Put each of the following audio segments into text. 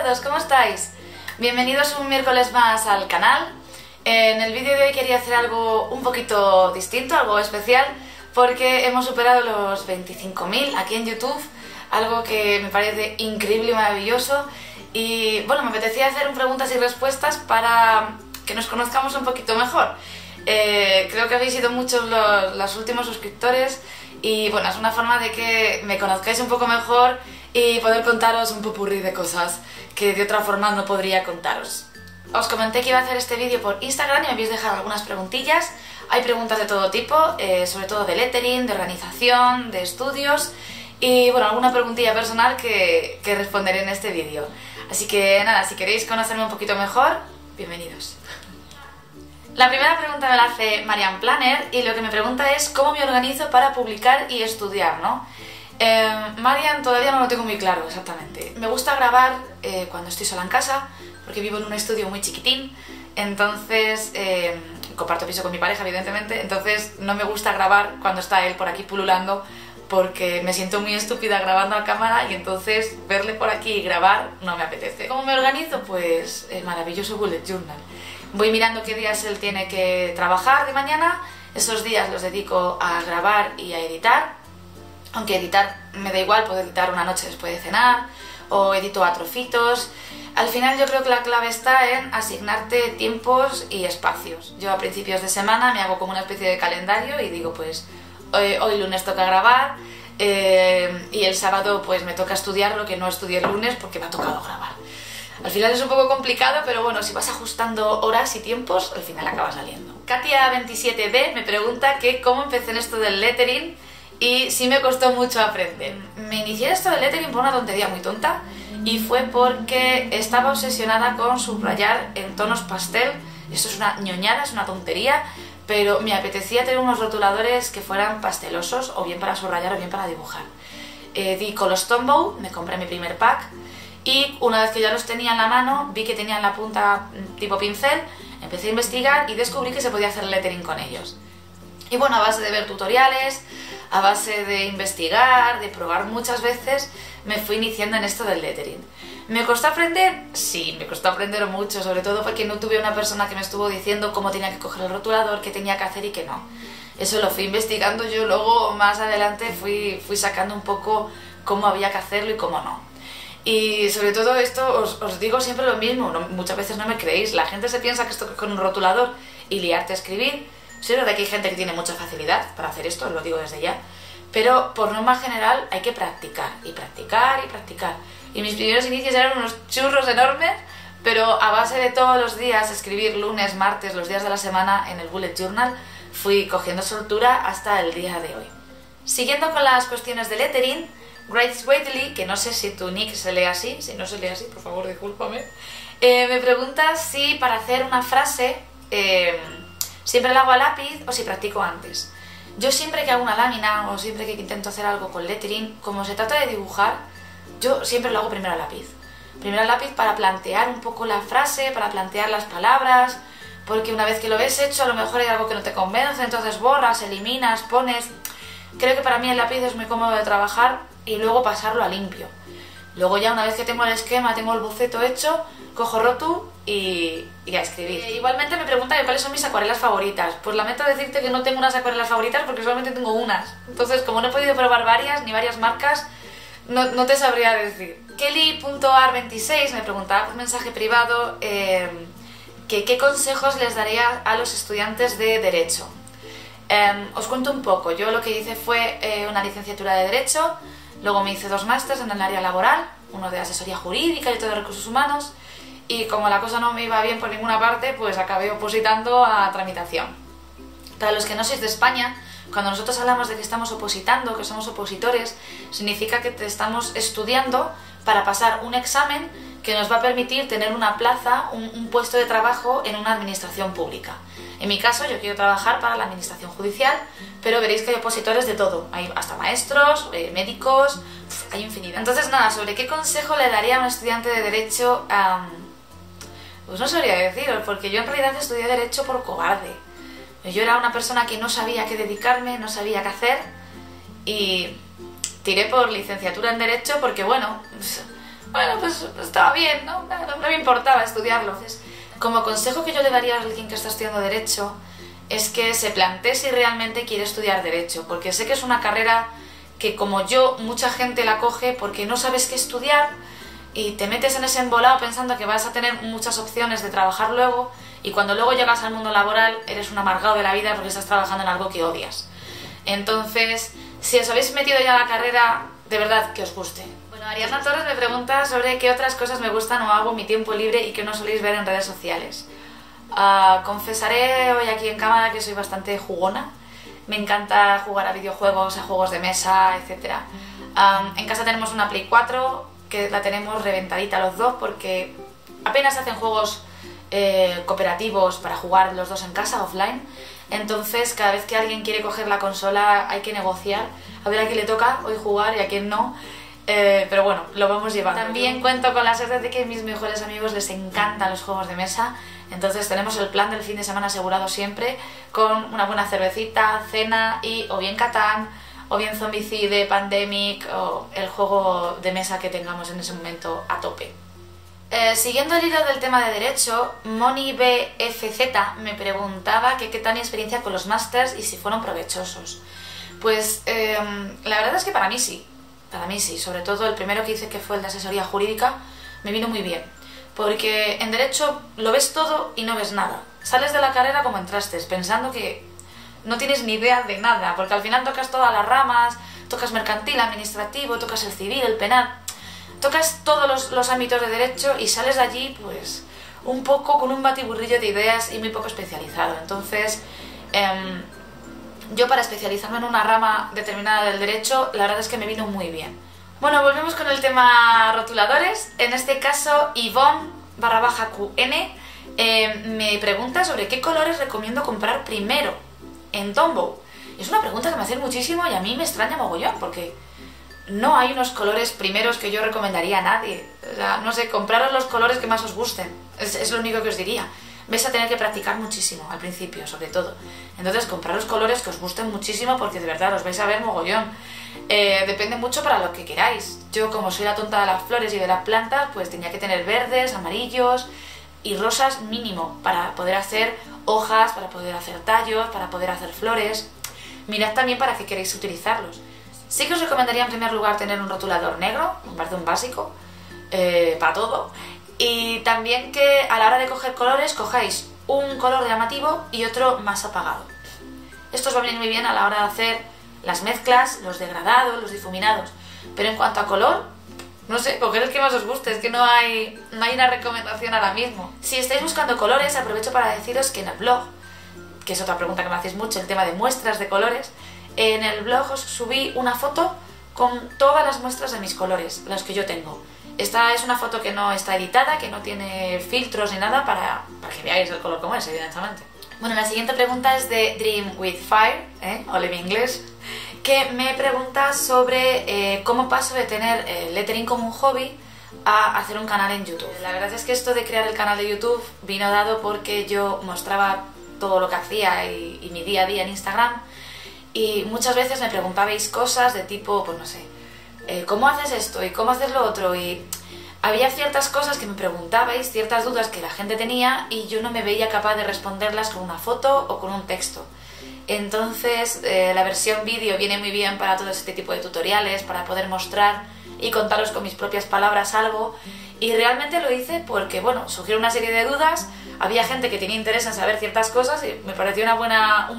todos, ¿cómo estáis? Bienvenidos un miércoles más al canal. En el vídeo de hoy quería hacer algo un poquito distinto, algo especial, porque hemos superado los 25.000 aquí en YouTube, algo que me parece increíble y maravilloso. Y bueno, me apetecía hacer un preguntas y respuestas para que nos conozcamos un poquito mejor. Creo que habéis sido muchos los últimos suscriptores y bueno, es una forma de que me conozcáis un poco mejor y poder contaros un popurrí de cosas que de otra forma no podría contaros. Os comenté que iba a hacer este vídeo por Instagram y me habéis dejado algunas preguntillas. Hay preguntas de todo tipo, sobre todo de lettering, de organización, de estudios y bueno, alguna preguntilla personal que responderé en este vídeo. Así que nada, si queréis conocerme un poquito mejor, bienvenidos. La primera pregunta me la hace Marian Planner y lo que me pregunta es cómo me organizo para publicar y estudiar, ¿no? Marian, todavía no lo tengo muy claro exactamente. Me gusta grabar cuando estoy sola en casa, porque vivo en un estudio muy chiquitín, entonces comparto piso con mi pareja, evidentemente, entonces no me gusta grabar cuando está él por aquí pululando, porque me siento muy estúpida grabando a cámara y entonces verle por aquí y grabar no me apetece. ¿Cómo me organizo? Pues el maravilloso Bullet Journal. Voy mirando qué días él tiene que trabajar de mañana, esos días los dedico a grabar y a editar, aunque editar me da igual, puedo editar una noche después de cenar o edito a trocitos. Al final yo creo que la clave está en asignarte tiempos y espacios. Yo a principios de semana me hago como una especie de calendario y digo pues hoy lunes toca grabar y el sábado pues me toca estudiar lo que no estudié el lunes porque me ha tocado grabar. Al final es un poco complicado, pero bueno, si vas ajustando horas y tiempos, al final acaba saliendo. Katia27B me pregunta que cómo empecé en esto del lettering y sí me costó mucho aprender. Me inicié en esto del lettering por una tontería muy tonta y fue porque estaba obsesionada con subrayar en tonos pastel. Esto es una ñoñada, es una tontería, pero me apetecía tener unos rotuladores que fueran pastelosos, o bien para subrayar o bien para dibujar. Di con los Tombow, me compré mi primer pack y una vez que ya los tenía en la mano, vi que tenían la punta tipo pincel, empecé a investigar y descubrí que se podía hacer lettering con ellos. Y bueno, a base de ver tutoriales, a base de investigar, de probar muchas veces, me fui iniciando en esto del lettering. ¿Me costó aprender? Sí, me costó aprender mucho, sobre todo porque no tuve una persona que me estuvo diciendo cómo tenía que coger el rotulador, qué tenía que hacer y qué no. Eso lo fui investigando yo, luego más adelante fui sacando un poco cómo había que hacerlo y cómo no. Y sobre todo esto os digo siempre lo mismo, muchas veces no me creéis, la gente se piensa que esto es con un rotulador y liarte a escribir. Sí, es verdad que hay gente que tiene mucha facilidad para hacer esto, os lo digo desde ya, pero por norma general hay que practicar y practicar y practicar. Y mis primeros inicios eran unos churros enormes, pero a base de todos los días escribir lunes, martes, los días de la semana en el Bullet Journal, fui cogiendo soltura hasta el día de hoy. Siguiendo con las cuestiones de lettering, Grace Waitley, que no sé si tu nick se lee así, si no se lee así, por favor, discúlpame, me pregunta si para hacer una frase siempre la hago a lápiz o si practico antes. Yo siempre que hago una lámina o siempre que intento hacer algo con lettering, como se trata de dibujar, yo siempre lo hago primero a lápiz. Primero a lápiz para plantear un poco la frase, para plantear las palabras, porque una vez que lo ves hecho a lo mejor hay algo que no te convence, entonces borras, eliminas, pones. Creo que para mí el lápiz es muy cómodo de trabajar y luego pasarlo a limpio. Luego ya una vez que tengo el esquema, tengo el boceto hecho, cojo Rotu y a escribir. Igualmente me preguntan cuáles son mis acuarelas favoritas. Pues lamento decirte que no tengo unas acuarelas favoritas porque solamente tengo unas. Entonces, como no he podido probar varias, ni varias marcas, no te sabría decir. Kelly.ar26 me preguntaba por mensaje privado que qué consejos les daría a los estudiantes de Derecho. Os cuento un poco. Yo lo que hice fue una licenciatura de Derecho, luego me hice 2 másters en el área laboral, uno de asesoría jurídica y otro de recursos humanos, y como la cosa no me iba bien por ninguna parte, pues acabé opositando a tramitación. Para los que no sois de España, cuando nosotros hablamos de que estamos opositando, que somos opositores, significa que te estamos estudiando para pasar un examen que nos va a permitir tener una plaza, un puesto de trabajo en una administración pública. En mi caso, yo quiero trabajar para la administración judicial, pero veréis que hay opositores de todo, hay hasta maestros, médicos, hay infinidad. Entonces nada, ¿sobre qué consejo le daría a un estudiante de Derecho? Pues no sabría deciros, porque yo en realidad estudié Derecho por cobarde. Yo era una persona que no sabía a qué dedicarme, no sabía qué hacer y tiré por licenciatura en Derecho porque bueno, bueno, pues estaba bien, ¿no? No me importaba estudiarlo. Entonces, como consejo que yo le daría a alguien que está estudiando Derecho es que se plantee si realmente quiere estudiar Derecho, porque sé que es una carrera que, como yo, mucha gente la coge porque no sabes qué estudiar y te metes en ese embolado pensando que vas a tener muchas opciones de trabajar luego, y cuando luego llegas al mundo laboral eres un amargado de la vida porque estás trabajando en algo que odias. Entonces, si os habéis metido ya a la carrera, de verdad que os guste. Bueno, Ariana Torres me pregunta sobre qué otras cosas me gustan o hago en mi tiempo libre y que no soléis ver en redes sociales. Confesaré hoy aquí en cámara que soy bastante jugona. Me encanta jugar a videojuegos, a juegos de mesa, etc. En casa tenemos una Play 4 que la tenemos reventadita los dos porque apenas hacen juegos cooperativos para jugar los dos en casa, offline. Entonces, cada vez que alguien quiere coger la consola hay que negociar a ver a quién le toca hoy jugar y a quién no. Pero bueno, lo vamos llevando. También cuento con la suerte de que a mis mejores amigos les encantan los juegos de mesa. Entonces tenemos el plan del fin de semana asegurado siempre, con una buena cervecita, cena y o bien Catán, o bien Zombicide, Pandemic, o el juego de mesa que tengamos en ese momento a tope. Siguiendo el hilo del tema de Derecho, MoniBFZ me preguntaba qué tal mi experiencia con los másters y si fueron provechosos. Pues la verdad es que para mí sí, sobre todo el primero que hice, que fue el de asesoría jurídica, me vino muy bien. Porque en Derecho lo ves todo y no ves nada. Sales de la carrera como entraste, pensando que no tienes ni idea de nada, porque al final tocas todas las ramas, tocas mercantil, administrativo, tocas el civil, el penal, tocas todos los ámbitos de Derecho y sales de allí pues un poco con un batiburrillo de ideas y muy poco especializado. Entonces, yo para especializarme en una rama determinada del Derecho, la verdad es que me vino muy bien. Bueno, volvemos con el tema rotuladores. En este caso, Ivonne_QN me pregunta sobre qué colores recomiendo comprar primero en Tombow. Es una pregunta que me hacen muchísimo y a mí me extraña mogollón, porque no hay unos colores primeros que yo recomendaría a nadie. O sea, no sé, compraros los colores que más os gusten. Es lo único que os diría. Vais a tener que practicar muchísimo al principio, sobre todo. Entonces, compraros colores que os gusten muchísimo porque de verdad los vais a ver mogollón. Depende mucho para lo que queráis. Yo, como soy la tonta de las flores y de las plantas, pues tenía que tener verdes, amarillos y rosas mínimo para poder hacer hojas, para poder hacer tallos, para poder hacer flores. Mirad también para qué queréis utilizarlos. Sí que os recomendaría en primer lugar tener un rotulador negro, me parece un básico, para todo. Y también que a la hora de coger colores cojáis un color llamativo y otro más apagado. Esto os va a venir muy bien a la hora de hacer las mezclas, los degradados, los difuminados. Pero en cuanto a color, no sé, coged el que más os guste, es que no hay una recomendación ahora mismo. Si estáis buscando colores, aprovecho para deciros que en el blog, que es otra pregunta que me hacéis mucho, el tema de muestras de colores, en el blog os subí una foto con todas las muestras de mis colores, los que yo tengo. Esta es una foto que no está editada, que no tiene filtros ni nada para que veáis el color como es, evidentemente. Bueno, la siguiente pregunta es de Dream with Fire, Olive English, que me pregunta sobre cómo paso de tener lettering como un hobby a hacer un canal en YouTube. La verdad es que esto de crear el canal de YouTube vino dado porque yo mostraba todo lo que hacía y mi día a día en Instagram, y muchas veces me preguntabais cosas de tipo, pues no sé, ¿cómo haces esto? ¿Y cómo haces lo otro? Y había ciertas cosas que me preguntabais, ciertas dudas que la gente tenía y yo no me veía capaz de responderlas con una foto o con un texto. Entonces la versión vídeo viene muy bien para todo este tipo de tutoriales, para poder mostrar y contaros con mis propias palabras algo. Y realmente lo hice porque, bueno, surgieron una serie de dudas, había gente que tenía interés en saber ciertas cosas y me pareció una buena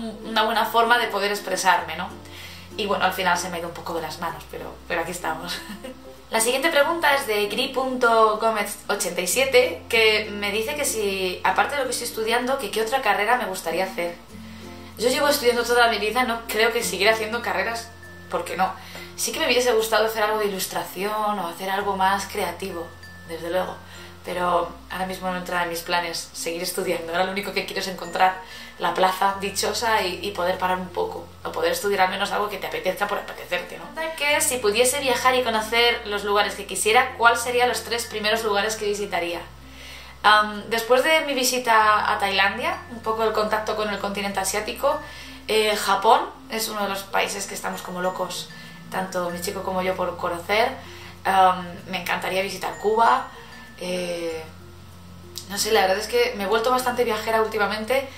forma de poder expresarme, ¿no? Y bueno, al final se me ha ido un poco de las manos, pero aquí estamos. La siguiente pregunta es de gri.gomez87, que me dice que si, aparte de lo que estoy estudiando, que qué otra carrera me gustaría hacer. Yo llevo estudiando toda mi vida, no creo que siguiera haciendo carreras, porque no. Sí que me hubiese gustado hacer algo de ilustración o hacer algo más creativo, desde luego. Pero ahora mismo no entra en mis planes seguir estudiando. Ahora lo único que quiero es encontrar la plaza dichosa y poder parar un poco. O poder estudiar al menos algo que te apetezca por apetecerte, ¿no? Que si pudiese viajar y conocer los lugares que quisiera, ¿cuáles serían los 3 primeros lugares que visitaría? Después de mi visita a Tailandia, un poco el contacto con el continente asiático, Japón es uno de los países que estamos como locos, tanto mi chico como yo, por conocer. Me encantaría visitar Cuba. No sé, la verdad es que me he vuelto bastante viajera últimamente.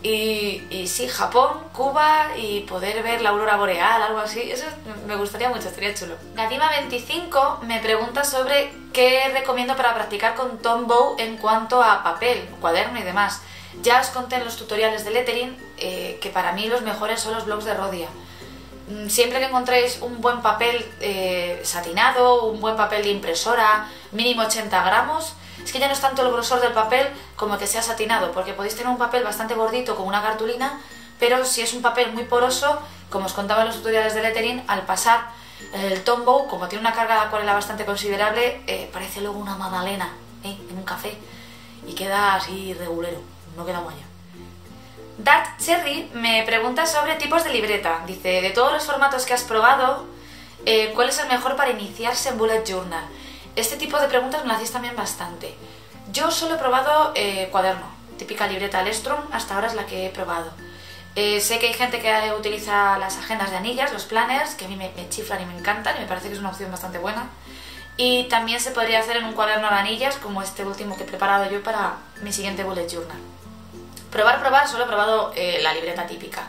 Y sí, Japón, Cuba y poder ver la aurora boreal, algo así, eso me gustaría mucho, estaría chulo. Natima25 me pregunta sobre qué recomiendo para practicar con Tombow en cuanto a papel, cuaderno y demás. Ya os conté en los tutoriales de lettering que para mí los mejores son los blocs de Rhodia. Siempre que encontréis un buen papel satinado, un buen papel de impresora, mínimo 80 gramos, es que ya no es tanto el grosor del papel como que sea satinado, porque podéis tener un papel bastante gordito como una cartulina, pero si es un papel muy poroso, como os contaba en los tutoriales de lettering, al pasar el Tombow, como tiene una carga de acuarela bastante considerable, parece luego una magdalena en un café y queda así regulero, no queda moño. Dark Cherry me pregunta sobre tipos de libreta. Dice, de todos los formatos que has probado, ¿cuál es el mejor para iniciarse en Bullet Journal? Este tipo de preguntas me las hacéis también bastante. Yo solo he probado cuaderno, típica libreta Lestrom, hasta ahora es la que he probado. Sé que hay gente que utiliza las agendas de anillas, los planners, que a mí me chiflan y me encantan y me parece que es una opción bastante buena. Y también se podría hacer en un cuaderno de anillas, como este último que he preparado yo para mi siguiente Bullet Journal. Probar, solo he probado la libreta típica.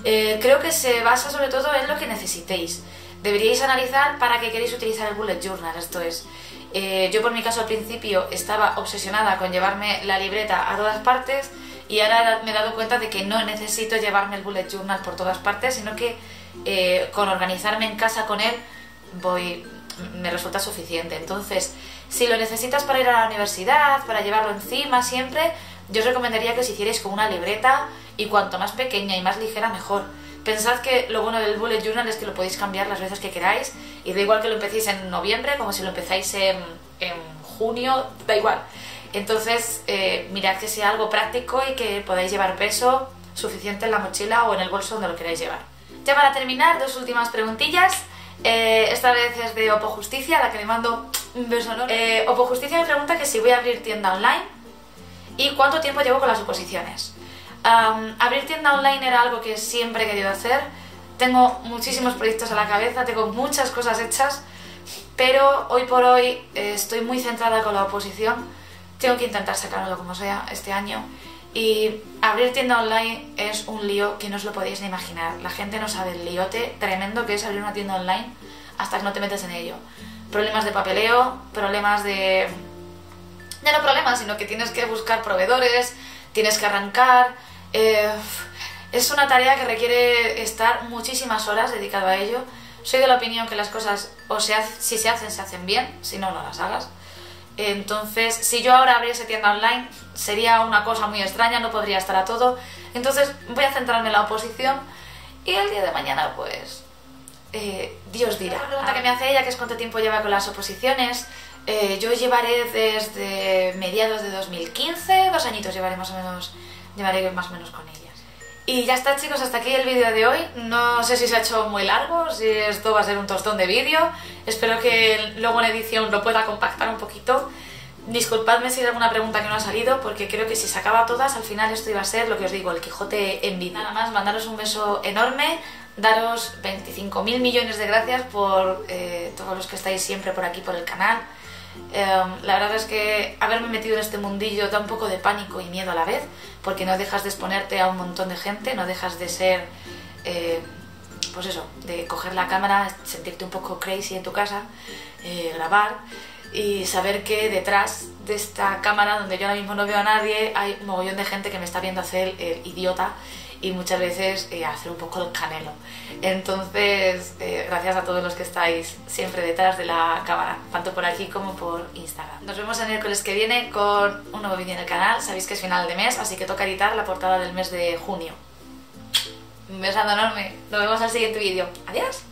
Creo que se basa sobre todo en lo que necesitéis. Deberíais analizar para qué queréis utilizar el Bullet Journal, esto es. Yo por mi caso al principio estaba obsesionada con llevarme la libreta a todas partes y ahora me he dado cuenta de que no necesito llevarme el Bullet Journal por todas partes, sino que con organizarme en casa con él me resulta suficiente. Entonces, si lo necesitas para ir a la universidad, para llevarlo encima siempre, yo os recomendaría que os hicierais con una libreta y cuanto más pequeña y más ligera mejor. Pensad que lo bueno del Bullet Journal es que lo podéis cambiar las veces que queráis y da igual que lo empecéis en noviembre como si lo empezáis en junio, da igual. Entonces mirad que sea algo práctico y que podáis llevar peso suficiente en la mochila o en el bolso donde lo queráis llevar. Ya para terminar, dos últimas preguntillas. Esta vez es de Opo Justicia, a la que le mando un beso enorme. Opo Justicia me pregunta que si voy a abrir tienda online y cuánto tiempo llevo con las oposiciones. Abrir tienda online era algo que siempre he querido hacer. Tengo muchísimos proyectos a la cabeza, tengo muchas cosas hechas, pero hoy por hoy estoy muy centrada con la oposición. Tengo que intentar sacarlo como sea este año. Y abrir tienda online es un lío que no os lo podéis ni imaginar. La gente no sabe el liote tremendo que es abrir una tienda online hasta que no te metes en ello. Problemas de papeleo, problemas de... Ya no problemas, sino que tienes que buscar proveedores, tienes que arrancar... Es una tarea que requiere estar muchísimas horas dedicado a ello. Soy de la opinión que las cosas, si se hacen bien, si no, no las hagas. Entonces, si yo ahora abriese tienda online, sería una cosa muy extraña, no podría estar a todo. Entonces, voy a centrarme en la oposición y el día de mañana, pues, Dios dirá. La pregunta que me hace ella, que es cuánto tiempo lleva con las oposiciones, yo llevaré desde mediados de 2015, 2 añitos llevaré más o menos con ellas. Y ya está, chicos, hasta aquí el vídeo de hoy. No sé si se ha hecho muy largo, si esto va a ser un tostón de vídeo. Espero que luego en edición lo pueda compactar un poquito. Disculpadme si hay alguna pregunta que no ha salido, porque creo que si sacaba todas, al final esto iba a ser, lo que os digo, el Quijote en vídeo. Nada más, mandaros un beso enorme, daros 25.000 millones de gracias por todos los que estáis siempre por aquí, por el canal. La verdad es que haberme metido en este mundillo da un poco de pánico y miedo a la vez, porque no dejas de exponerte a un montón de gente, no dejas de ser, pues eso, de coger la cámara, sentirte un poco crazy en tu casa, grabar y saber que detrás de esta cámara, donde yo ahora mismo no veo a nadie, hay un mogollón de gente que me está viendo hacer el idiota y muchas veces hacer un poco el canelo. Entonces, gracias a todos los que estáis siempre detrás de la cámara, tanto por aquí como por Instagram. Nos vemos el miércoles que viene con un nuevo vídeo en el canal. Sabéis que es final de mes, así que toca editar la portada del mes de junio. Un besazo enorme. Nos vemos al siguiente vídeo. Adiós.